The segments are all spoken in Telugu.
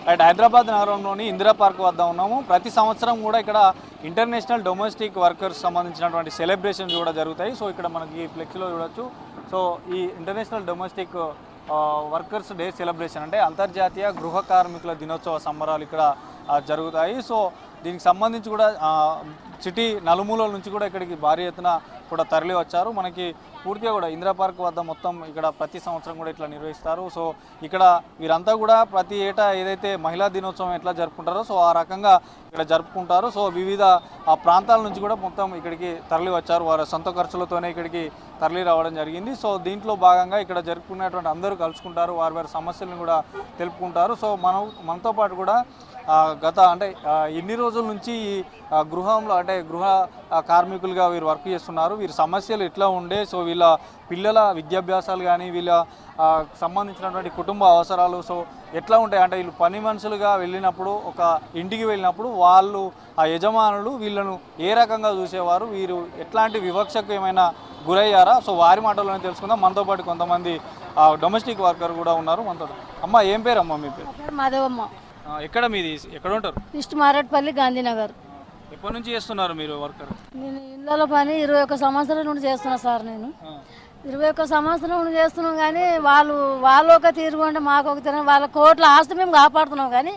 రైట్, హైదరాబాద్ నగరంలోని ఇందిరా పార్క్ వద్ద ఉన్నాము. ప్రతి సంవత్సరం కూడా ఇక్కడ ఇంటర్నేషనల్ డొమెస్టిక్ వర్కర్స్ సంబంధించినటువంటి సెలబ్రేషన్స్ కూడా జరుగుతాయి. సో ఇక్కడ మనకి ఫ్లెక్సీలో చూడొచ్చు. సో ఈ international domestic workers day celebration అంటే అంతర్జాతీయ గృహ కార్మికుల దినోత్సవ సంబరాలు ఇక్కడ జరుగుతాయి. సో దీనికి సంబంధించి కూడా సిటీ నలుమూలల నుంచి కూడా ఇక్కడికి భారీ ఎత్తున కూడా తరలి వచ్చారు. మనకి పూర్తిగా కూడా ఇందిరా పార్క్ వద్ద మొత్తం ఇక్కడ ప్రతి సంవత్సరం కూడా ఇట్లా నిర్వహిస్తారు. సో ఇక్కడ వీరంతా కూడా ప్రతి ఏటా ఏదైతే మహిళా దినోత్సవం ఎట్లా జరుపుకుంటారో సో ఆ రకంగా ఇక్కడ జరుపుకుంటారు. సో వివిధ ప్రాంతాల నుంచి కూడా మొత్తం ఇక్కడికి తరలి వచ్చారు. వారి సొంత ఖర్చులతోనే ఇక్కడికి తరలి రావడం జరిగింది. సో దీంట్లో భాగంగా ఇక్కడ జరుపుకునేటువంటి అందరూ కలుసుకుంటారు, వారి సమస్యలను కూడా తెలుపుకుంటారు. సో మనతో పాటు కూడా గత అంటే ఎన్ని రోజుల నుంచి ఈ గృహంలో అంటే గృహ కార్మికులుగా వీరు వర్క్ చేస్తున్నారు, వీరి సమస్యలు ఎట్లా ఉండే, సో వీళ్ళ పిల్లల విద్యాభ్యాసాలు కానీ వీళ్ళ సంబంధించినటువంటి కుటుంబ అవసరాలు సో ఎట్లా ఉంటాయి అంటే వీళ్ళు పని మనుషులుగా వెళ్ళినప్పుడు ఒక ఇంటికి వెళ్ళినప్పుడు వాళ్ళు ఆ యజమానులు వీళ్ళను ఏ రకంగా చూసేవారు, వీరు ఎట్లాంటి వివక్షకు ఏమైనా గురయ్యారా, సో వారి మాటల్లోనే తెలుసుకుందాం. మనతో పాటు కొంతమంది డొమెస్టిక్ వర్కర్ కూడా ఉన్నారు మనతో. అమ్మ ఏం పేరు అమ్మ? మీ పేరు? మాధవమ్మ. ఎక్కడ మీది? ఎక్కడ ఉంటారు? ఈస్ట్ మారేట్పల్లి, గాంధీనగర్. ఎప్పటి నుంచి చేస్తున్నారు మీరు వర్కర్? నేను ఇళ్ళలో పని 21 సంవత్సరాల నుండి చేస్తున్నా సార్. నేను 21 సంవత్సరం నుండి చేస్తున్నాం. కానీ వాళ్ళు ఒక తీరు అంటే మాకు ఒక తీరు, వాళ్ళ కోట్ల ఆస్తి మేము కాపాడుతున్నాం. కానీ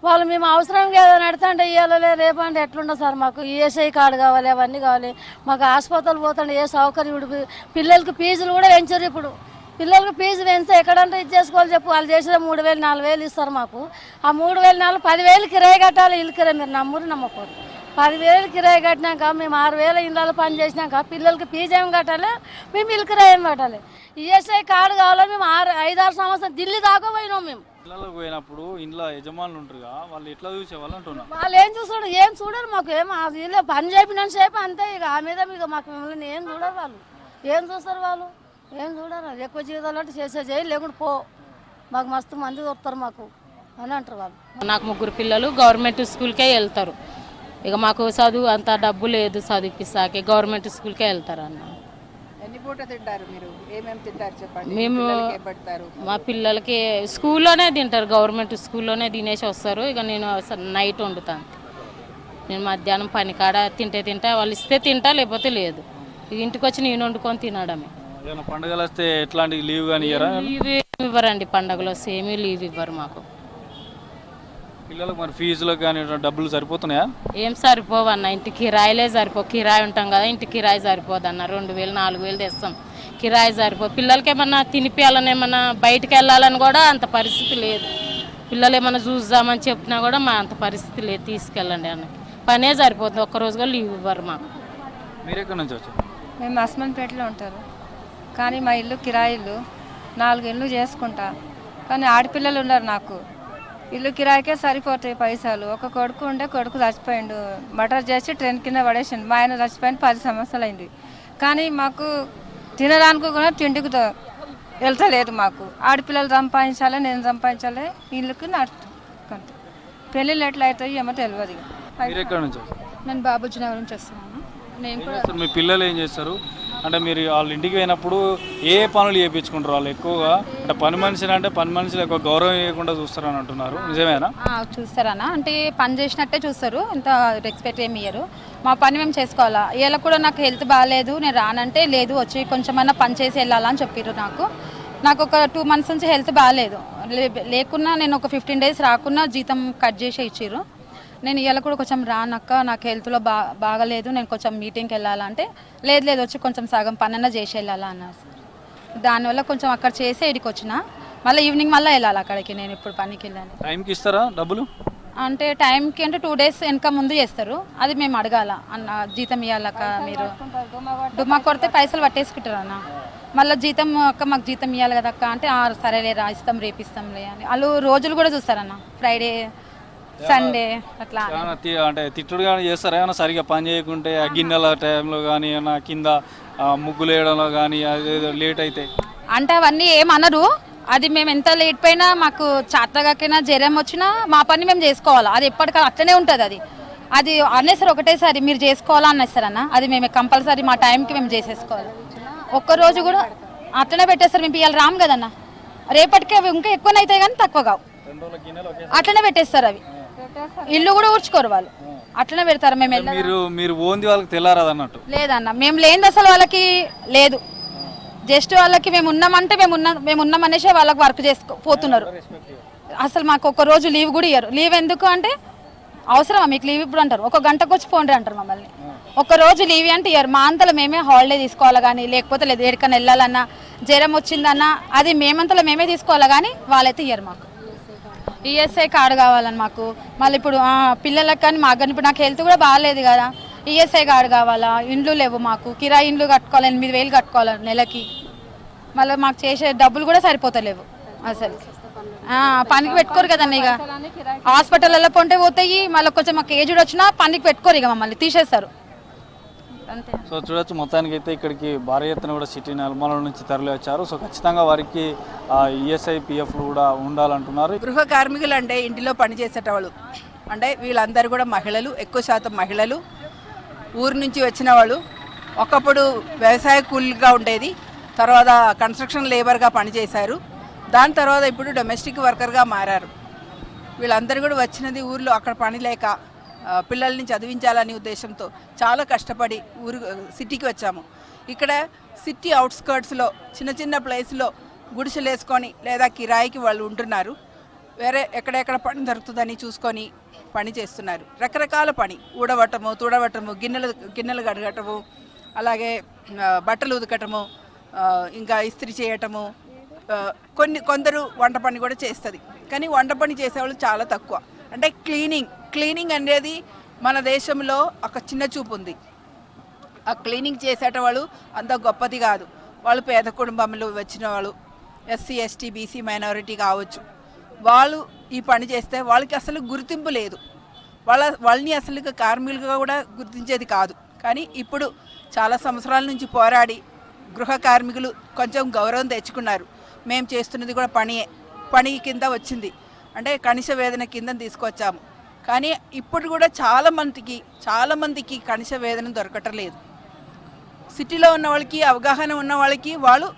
వాళ్ళు మేము అవసరం ఏదో నడుతుంటే ఇవ్వాలలే రేపు అంటే ఎట్లుండదు సార్. మాకు ఈఎస్ఐ కార్డు కావాలి, అవన్నీ కావాలి. మాకు హాస్పిటల్ పోతుంటే ఏ సౌకర్యం, పిల్లలకి ఫీజులు కూడా పెంచారు. ఇప్పుడు పిల్లలకి ఫీజు పెంచితే ఎక్కడంటే ఇది చేసుకోవాలి చెప్పు. వాళ్ళు చేసేది 3,000 4,000 ఇస్తారు మాకు. ఆ 3,000 4,000 10,000 కిరాయి కట్టాలి. ఇల్లు కిరాయి మీరు నమ్మకపోరు. 10,000 కిరాయి కట్టినాక మేము 6,000 ఇళ్ళలో పని చేసినాక పిల్లలకి ఫీజు ఏమి కట్టాలి, మేము ఇల్లు కిరాయి ఏమి కట్టాలి. ఈఎస్ఐ కార్డు కావాలి. మేము 5-6 సంవత్సరం ఢిల్లీ దాకా పోయినాం. మేము పిల్లలకు పోయినప్పుడు ఇంట్లో యజమానులు ఉంటారుగా, వాళ్ళు ఎట్లా చూసేవాళ్ళు అంటున్నారు. వాళ్ళు ఏం చూస్తాడు, ఏం చూడరు. మాకు ఏం పని చెప్పిన సేపు అంతే. ఇక ఆ మీద మీకు మాకు మిమ్మల్ని ఏం చూడరు. వాళ్ళు ఏం చూస్తారు, వాళ్ళు ఏం చూడరు. ఎక్కువ జీవితాలు అంటే చేయి లేకుండా పో, మాకు మస్తు మంది దొరుకుతారు మాకు అని అంటారు వాళ్ళు. నాకు 3 పిల్లలు గవర్నమెంట్ స్కూల్కే వెళ్తారు. ఇక మాకు చదువు అంత డబ్బు లేదు, చదివిపిస్తాకే గవర్నమెంట్ స్కూల్కే వెళ్తారు అన్న. ఎన్ని పూట తింటారు మీరు? ఏమేమి తింటారు చెప్పండి. మేము మా పిల్లలకి స్కూల్లోనే తింటారు, గవర్నమెంట్ స్కూల్లోనే తినేసి వస్తారు. ఇక నేను నైట్ వండుతాను. నేను మధ్యాహ్నం పని కాడ తింటా, వాళ్ళు ఇస్తే తింటా, లేకపోతే లేదు. ఇక ఇంటికి వచ్చి నేను వండుకొని తినడమే. పండుగలు వస్తే ఎట్లాంటి లీవ్ కానీ లీవ్ ఇవ్వరండి. పండుగలు వస్తే ఏమీ లీవ్ ఇవ్వరు మాకు. పిల్లలకు మరి ఫీజులకు కానీ డబ్బులు సరిపోతున్నాయా? ఏం సరిపోవన్న, ఇంటి కిరాయిలే కిరాయి ఉంటాం కదా, ఇంటి కిరాయి సరిపోదన్న. 2,000 4,000 తెస్తాం, కిరాయి సరిపో. పిల్లలకి ఏమన్నా తినిపించాలని, ఏమన్నా బయటకు వెళ్ళాలని కూడా అంత పరిస్థితి లేదు. పిల్లలు ఏమన్నా చూద్దామని చెప్పినా కూడా మా అంత పరిస్థితి లేదు. తీసుకెళ్ళండి అన్న, పనే సరిపోతుంది. ఒక్కరోజు కూడా లీవ్ ఇవ్వరు మాకు. మీరు ఎక్కడి నుంచి వచ్చారు? మేము అస్మన్పేటలో ఉంటారు. కానీ మా ఇల్లు కిరాయిలు 4 ఇళ్ళు చేసుకుంటా. కానీ ఆడపిల్లలు ఉన్నారు. నాకు ఇల్లు కిరాయికే సరిపోతాయి పైసలు. ఒక కొడుకు ఉండే, కొడుకు చచ్చిపోయిండు. మర్డర్ చేసి ట్రైన్ కింద పడేసిండు. మా ఆయన చచ్చిపోయింది 10 సంవత్సరాలు అయింది. కానీ మాకు తినడానికి కూడా తిండికి వెళ్తలేదు. మాకు ఆడపిల్లలు సంపాదించాలి, నేను సంపాదించాలి, ఇల్లుకి నడుచుకుంటే పెళ్ళిళ్ళు ఎట్లా అవుతాయి ఏమో తెలియదు. నేను బాబుజీ నగర్ నుంచి వస్తున్నాను. నేను కూడా. మీ పిల్లలు ఏం చేస్తారు అంటే మీరు వాళ్ళ ఇంటికి పోయినప్పుడు ఏ పనులు చేయించుకుంటారు వాళ్ళు ఎక్కువగా? అంటే పని మనుషులు ఎక్కువ గౌరవం ఇవ్వకుండా చూస్తారని అంటున్నారు, నిజమేనా? చూస్తారన్నా, అంటే పని చేసినట్టే చూస్తారు, ఇంత రెస్పెక్ట్ ఏమి ఇయ్యరు. మా పని మేము చేసుకోవాలా. వీళ్ళకి కూడా నాకు హెల్త్ బాగాలేదు, నేను రానంటే లేదు, వచ్చి కొంచెమన్నా పని చేసి వెళ్ళాలని చెప్పారు. నాకు ఒక 2 months నుంచి హెల్త్ బాగాలేదు. లేకున్నా నేను ఒక 15 days రాకున్నా జీతం కట్ చేసి ఇచ్చారు. నేను ఇవాళ కూడా కొంచెం రానక్క, నాకు హెల్త్లో బాగలేదు, నేను కొంచెం మీటింగ్కి వెళ్ళాలంటే లేదు వచ్చి కొంచెం సగం పనన్నా చేసి వెళ్ళాలా అన్నారు సార్. దానివల్ల కొంచెం అక్కడ చేసి ఇక్కడికి వచ్చిన, మళ్ళీ ఈవినింగ్ మళ్ళీ వెళ్ళాలి అక్కడికి. నేను ఇప్పుడు పనికి వెళ్ళాను. టైంకి ఇస్తారా డబ్బులు? అంటే టైంకి అంటే 2 days వెనక ముందు చేస్తారు. అది మేము అడగాల అన్న, జీతం ఇవ్వాలక్క మీరు. డుమ్మా కొడితే పైసలు పట్టేసుకుంటారు అన్న. మళ్ళీ జీతం అక్క మాకు జీతం ఇవ్వాలి కదా అక్క అంటే సరేలే రా ఇస్తాం, రేపిస్తాంలే అని. వాళ్ళు రోజులు కూడా చూస్తారన్న, ఫ్రైడే సండే అట్లా. అంటే తిట్టుడు కానీ చేస్తారా ఏమైనా సరిగా పని చేయకుంటే? గిన్నెల టైంలో కానీ ఏమైనా కింద ముగ్గులు వేయడంలో కానీ అదేదో లేట్ అయితే అంటే అవన్నీ ఏమనరు. అది మేము ఎంత లేట్ పోయినా, మాకు చాతగాకైనా జ్వరం వచ్చినా మా పని మేము చేసుకోవాలా. అది ఎప్పటికీ అట్లనే ఉంటుంది. అది అనేసారు ఒకటేసారి మీరు చేసుకోవాలా అనేస్తారన్న. అది మేము కంపల్సరీ మా టైంకి మేము చేసేసుకోవాలి. ఒక్కరోజు కూడా అట్లనే పెట్టేస్తారు. మేము ఇవాళ రాము కదన్న, రేపటికే ఇంకా ఎక్కువనైతే కానీ తక్కువ కావు. అట్లనే పెట్టేస్తారు అవి. ఇల్లు కూడా ఊడ్చుకోరు వాళ్ళు, అట్లనే పెడతారు. మేము మీరు ఓన్ది వాళ్ళకి తెల్లారదు అన్నట్టు. లేదన్న, మేము లేనిది అసలు వాళ్ళకి లేదు. జస్ట్ వాళ్ళకి మేము ఉన్నామంటే మేము ఉన్నామనేసి వాళ్ళకి వర్క్ పోతున్నారు. అసలు మాకు ఒక రోజు లీవ్ కూడా ఇయ్యరు. లీవ్ ఎందుకు అంటే అవసరమా మీకు లీవ్ ఇప్పుడు అంటారు. ఒక గంటకు వచ్చి పోండి అంటారు మమ్మల్ని. ఒక రోజు లీవ్ అంటే ఇయ్యరు. మా అంతలో మేమే హాలిడే తీసుకోవాలి కానీ, లేకపోతే లేదు ఎక్కడికైనా వెళ్ళాలన్నా, జ్వరం వచ్చిందన్నా అది మేమంతలో మేమే తీసుకోవాలి కానీ వాళ్ళైతే ఇయ్యరు. మాకు ఈఎస్ఐ కార్డు కావాలని మాకు. మళ్ళీ ఇప్పుడు పిల్లలకు కానీ మాకు కానీ ఇప్పుడు నాకు హెల్త్ కూడా బాగాలేదు కదా, ఈఎస్ఐ కార్డు కావాలా. ఇండ్లు లేవు మాకు, కిరాయి ఇండ్లు కట్టుకోవాలి, 8,000 కట్టుకోవాలి నెలకి. మళ్ళీ మాకు చేసే డబ్బులు కూడా సరిపోతలేవు అసలు. పనికి పెట్టుకోరు కదండి, ఇక హాస్పిటల్లో పొంటే పోతాయి. మళ్ళీ కొంచెం మాకు ఏజ్డ్ వచ్చినా పనికి పెట్టుకోరు, ఇక మమ్మల్ని తీసేస్తారు అంతే. సో చూడొచ్చు, మొత్తానికి అయితే ఇక్కడికి భారీ ఎత్తున కూడా సిటీ నల్మల నుంచి తరలి వచ్చారు. సో ఖచ్చితంగా వారికి ఈఎస్ఐ పిఎఫ్లు కూడా ఉండాలంటున్నారు. గృహ కార్మికులు అంటే ఇంటిలో పనిచేసేటవాళ్ళు, అంటే వీళ్ళందరూ కూడా మహిళలు, ఎక్కువ శాతం మహిళలు, ఊరు నుంచి వచ్చిన వాళ్ళు. ఒకప్పుడు వ్యవసాయ కూలీగా ఉండేది, తర్వాత కన్స్ట్రక్షన్ లేబర్గా పనిచేశారు, దాని తర్వాత ఇప్పుడు డొమెస్టిక్ వర్కర్గా మారారు. వీళ్ళందరూ కూడా వచ్చినది ఊర్లో అక్కడ పని లేక పిల్లల్ని చదివించాలనే ఉద్దేశంతో చాలా కష్టపడి సిటీకి వచ్చాము. ఇక్కడ సిటీ అవుట్స్కర్ట్స్లో చిన్న చిన్న ప్లేస్లో గుడిసెలు వేసుకొని లేదా కిరాయికి వాళ్ళు ఉంటున్నారు. వేరే ఎక్కడెక్కడ పని దొరుకుతుందని చూసుకొని పని చేస్తున్నారు. రకరకాల పని, ఊడవటము, తుడవటము, గిన్నెలు కడగటము, అలాగే బట్టలు ఉదకటము, ఇంకా ఇస్త్రీ చేయటము, కొందరు వంట పని కూడా చేస్తుంది. కానీ వంట పని చేసేవాళ్ళు చాలా తక్కువ. అంటే క్లీనింగ్ అనేది మన దేశంలో ఒక చిన్న చూపు ఉంది. ఆ క్లీనింగ్ చేసేటవాళ్ళు అంత గొప్పది కాదు. వాళ్ళు పేద కుటుంబంలో వచ్చిన వాళ్ళు, ఎస్సీ ఎస్టీ బీసీ మైనారిటీ కావచ్చు, వాళ్ళు ఈ పని చేస్తే వాళ్ళకి అసలు గుర్తింపు లేదు. వాళ్ళని అసలు కార్మికులుగా కూడా గుర్తించేది కాదు. కానీ ఇప్పుడు చాలా సంవత్సరాల నుంచి పోరాడి గృహ కార్మికులు కొంచెం గౌరవం తెచ్చుకున్నారు. మేము చేస్తున్నది కూడా పని కింద వచ్చింది, అంటే కనీస వేతన కింద తీసుకొచ్చాము. కానీ ఇప్పుడు కూడా చాలామందికి కనీస వేతనం దొరకటలేదు. సిటీలో ఉన్న వాళ్ళకి అవగాహన ఉన్న వాళ్ళకి, వాళ్ళు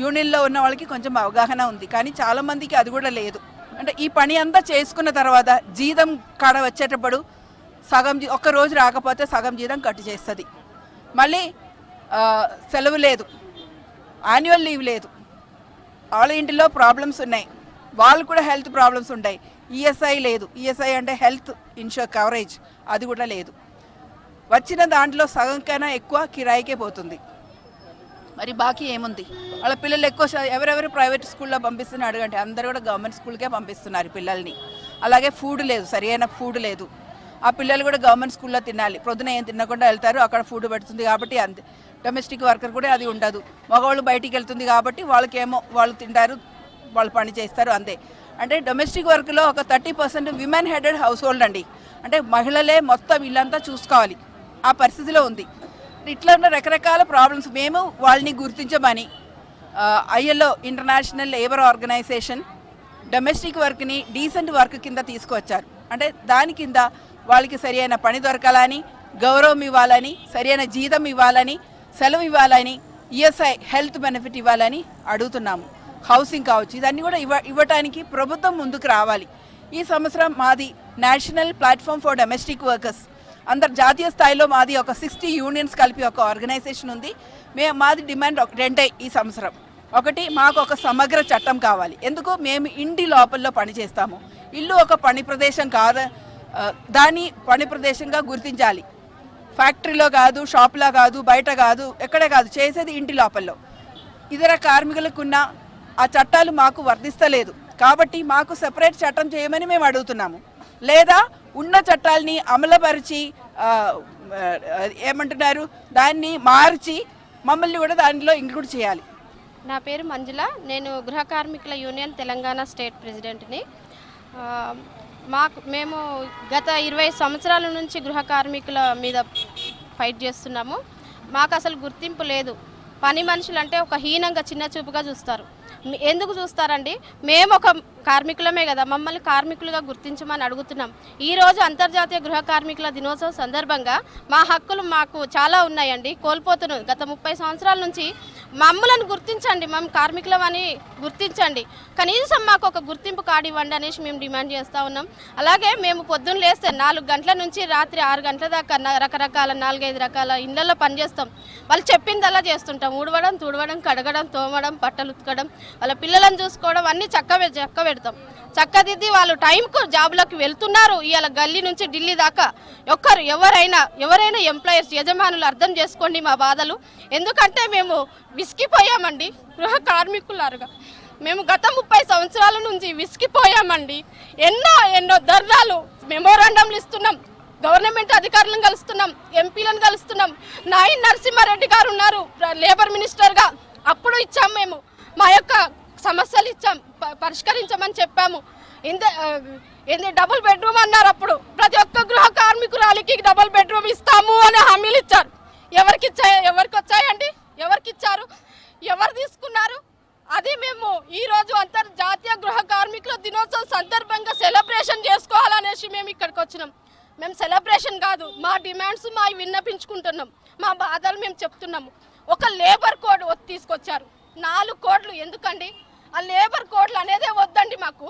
యూనియన్లో ఉన్న వాళ్ళకి కొంచెం అవగాహన ఉంది, కానీ చాలామందికి అది కూడా లేదు. అంటే ఈ పని అంతా చేసుకున్న తర్వాత జీతం కాడ వచ్చేటప్పుడు ఒక్క రోజు రాకపోతే సగం జీతం కట్ చేస్తుంది. మళ్ళీ సెలవు లేదు, యాన్యువల్ లీవ్ లేదు. వాళ్ళ ఇంటిలో ప్రాబ్లమ్స్ ఉన్నాయి, వాళ్ళు కూడా హెల్త్ ప్రాబ్లమ్స్ ఉంటాయి. ఈఎస్ఐ లేదు, ఈఎస్ఐ అంటే హెల్త్ ఇన్షూర్ కవరేజ్, అది కూడా లేదు. వచ్చిన దాంట్లో సగం కన్నా ఎక్కువ కిరాయికే పోతుంది. మరి బాకీ ఏముంది? వాళ్ళ పిల్లలు ఎక్కువ ఎవరెవరు ప్రైవేట్ స్కూల్లో పంపిస్తున్నారు అడగండి, అందరూ కూడా గవర్నమెంట్ స్కూల్కే పంపిస్తున్నారు పిల్లల్ని. అలాగే ఫుడ్ లేదు, సరైన ఫుడ్ లేదు. ఆ పిల్లలు కూడా గవర్నమెంట్ స్కూల్లో తినాలి, ప్రొద్దున ఏం తినకుండా వెళ్తారు, అక్కడ ఫుడ్ పెడుతుంది కాబట్టి అంతే. డొమెస్టిక్ వర్కర్ కూడా అది ఉండదు, మగవాళ్ళు బయటికి వెళ్తుంది కాబట్టి వాళ్ళకేమో వాళ్ళు తింటారు, వాళ్ళు పని చేస్తారు అంతే. అంటే డొమెస్టిక్ వర్క్లో ఒక 30% విమెన్ హెడెడ్ హౌస్ హోల్డ్ అండి. అంటే మహిళలే మొత్తం ఇల్లంతా చూసుకోవాలి, ఆ పరిస్థితిలో ఉంది. ఇట్లా ఉన్న రకరకాల ప్రాబ్లమ్స్ మేము వాళ్ళని గుర్తించమని ILO international labour organization domestic వర్క్ని డీసెంట్ వర్క్ కింద తీసుకువచ్చారు. అంటే దాని కింద వాళ్ళకి సరైన పని దొరకాలని, గౌరవం ఇవ్వాలని, సరైన జీతం ఇవ్వాలని, సెలవు ఇవ్వాలని, ఈఎస్ఐ హెల్త్ బెనిఫిట్ ఇవ్వాలని అడుగుతున్నాము. హౌసింగ్ కావచ్చు, ఇదన్నీ కూడా ఇవ్వటానికి ప్రభుత్వం ముందుకు రావాలి. ఈ సంవత్సరం మాది national platform for domestic workers, జాతీయ స్థాయిలో మాది ఒక 60 యూనియన్స్ కలిపి ఒక ఆర్గనైజేషన్ ఉంది. మాది డిమాండ్ రెండే ఈ సంవత్సరం. ఒకటి, మాకు ఒక సమగ్ర చట్టం కావాలి. ఎందుకు? మేము ఇంటి లోపల్లో పని చేస్తాము. ఇల్లు ఒక పని ప్రదేశం కాదు, దాన్ని పని ప్రదేశంగా గుర్తించాలి. ఫ్యాక్టరీలో కాదు, షాప్లో కాదు, బయట కాదు, ఎక్కడే కాదు, చేసేది ఇంటి లోపల్లో. ఇతర కార్మికులకున్న ఆ చట్టాలు మాకు వర్తిస్తలేదు కాబట్టి మాకు సెపరేట్ చట్టం చేయమని మేము అడుగుతున్నాము. లేదా ఉన్న చట్టాలని అమలుపరిచి ఏమంటున్నారు దాన్ని మార్చి మమ్మల్ని కూడా దానిలో ఇంక్లూడ్ చేయాలి. నా పేరు మంజుల, నేను గృహ కార్మికుల యూనియన్ తెలంగాణ స్టేట్ ప్రెసిడెంట్ని. మేము గత 20 సంవత్సరాల నుంచి గృహ కార్మికుల మీద ఫైట్ చేస్తున్నాము. మాకు అసలు గుర్తింపు లేదు. పని మనుషులు అంటే ఒక హీనంగా, చిన్న చూపుగా చూస్తారు. ఎందుకు చూస్తారండి? మేము ఒక కార్మికులమే కదా, మమ్మల్ని కార్మికులుగా గుర్తించమని అడుగుతున్నాం. ఈరోజు అంతర్జాతీయ గృహ కార్మికుల దినోత్సవం సందర్భంగా మా హక్కులు మాకు చాలా ఉన్నాయండి, కోల్పోతున్నాం. గత 30 సంవత్సరాల నుంచి మమ్మలను గుర్తించండి, మేము కార్మికులమని గుర్తించండి, కనీసం మాకు ఒక గుర్తింపు కార్డు ఇవ్వండి అనేసి మేము డిమాండ్ చేస్తూ ఉన్నాం. అలాగే మేము పొద్దున్న లేస్తే 4 గంటల నుంచి రాత్రి 6 గంటల దాకా రకరకాల 4-5 రకాల ఇళ్లలో పనిచేస్తాం. వాళ్ళు చెప్పిందల్లా చేస్తుంటాం. ఊడవడం, తుడవడం, కడగడం, తోమడం, బట్టలు ఉతకడం, వాళ్ళ పిల్లలను చూసుకోవడం అన్నీ చక్క పెడతాం. చక్కదిద్ది వాళ్ళు టైంకు జాబ్లోకి వెళ్తున్నారు. ఇవాళ గల్లీ నుంచి ఢిల్లీ దాకా ఎవరైనా ఎంప్లాయర్స్ యజమానులు అర్థం చేసుకోండి మా బాధలు. ఎందుకంటే మేము విసిగిపోయామండి గృహ కార్మికులారుగా. మేము గత 30 సంవత్సరాల నుంచి విసిగిపోయామండి. ఎన్నో ధర్నాలు, మెమోరాండంలు ఇస్తున్నాం, గవర్నమెంట్ అధికారులను కలుస్తున్నాం, ఎంపీలను కలుస్తున్నాం. నాయన్ నరసింహారెడ్డి గారు ఉన్నారు లేబర్ మినిస్టర్గా, అప్పుడు ఇచ్చాం మేము మా యొక్క సమస్యలు ఇచ్చాం, పరిష్కరించమని చెప్పాము. డబుల్ బెడ్రూమ్ అన్నారు. అప్పుడు ప్రతి ఒక్క గృహ కార్మికురాలికి డబుల్ బెడ్రూమ్ ఇస్తాము అని హామీలు ఇచ్చారు. ఎవరికి వచ్చాయండి? ఎవరికి ఇచ్చారు? ఎవరు తీసుకున్నారు? అది మేము ఈరోజు అంతర్జాతీయ గృహ కార్మికుల దినోత్సవం సందర్భంగా సెలబ్రేషన్ చేసుకోవాలనేసి మేము ఇక్కడికి వచ్చినాం. మేము సెలబ్రేషన్ కాదు, మా డిమాండ్స్ మా విన్నపించుకుంటున్నాం, మా బాధలు మేము చెప్తున్నాము. ఒక లేబర్ కోడ్ తీసుకొచ్చారు, 4 కోడ్లు. ఎందుకండి ఆ లేబర్ కోడ్లు అనేదే వద్దండి, మాకు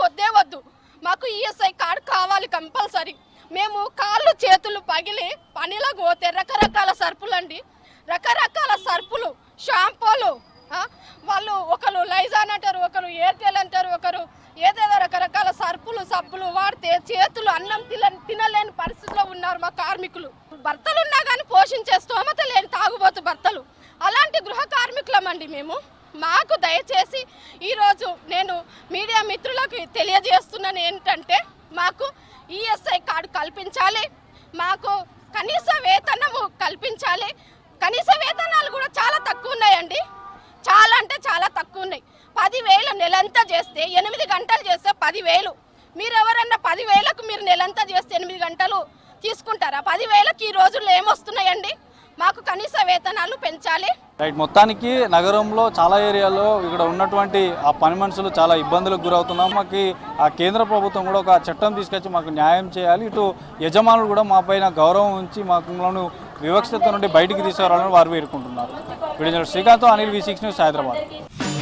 వద్దే వద్దు. మాకు ఈఎస్ఐ కార్డు కావాలి కంపల్సరీ. మేము కాళ్ళు చేతులు పగిలి పనిలోకి పోతే రకరకాల సరుపులు అండి, రకరకాల సరుపులు, షాంపూలు, వాళ్ళు ఒకరు లైజాన్ అంటారు, ఒకరు ఎయిర్టెల్ అంటారు, ఒకరు ఏదేదో రకరకాల సబ్బులు వాడితే చేతులు అన్నం తినలేని పరిస్థితిలో ఉన్నారు మా కార్మికులు. భర్తలు ఉన్నా కానీ పోషించే స్తోమత లేని తాగుబోతు భర్తలు. అలాంటి గృహ కార్మికులమండి మేము. మాకు దయచేసి ఈరోజు నేను మీడియా మిత్రులకు తెలియజేస్తున్నాను ఏంటంటే, మాకు ఈఎస్ఐ కార్డు కల్పించాలి, మాకు కనీస వేతనము కల్పించాలి. కనీస వేతనాలు కూడా చాలా తక్కువ ఉన్నాయండి, చాలా అంటే చాలా తక్కువ ఉన్నాయి. 10,000 నెలంతా చేస్తే 8 గంటలు చేస్తే 10,000. మీరు ఎవరన్నా 10,000కు మీరు నెలంతా చేస్తే 8 గంటలు తీసుకుంటారా? 10,000కి ఈ రోజుల్లో ఏమొస్తున్నాయండి? మాకు కనీస వేతనాలు పెంచాలి. రైట్, మొత్తానికి నగరంలో చాలా ఏరియాలో ఇక్కడ ఉన్నటువంటి ఆ పని మనుషులు చాలా ఇబ్బందులకు గురవుతున్నాం. మాకు ఆ కేంద్ర ప్రభుత్వం కూడా ఒక చట్టం తీసుకొచ్చి మాకు న్యాయం చేయాలి. ఇటు యజమానులు కూడా మా పైన గౌరవం ఉంచి మాకు వివక్షత నుండి బయటికి తీసుకురావాలని వారు వేడుకుంటున్నారు. Video Srikanth, Anil, V6 news, Hyderabad.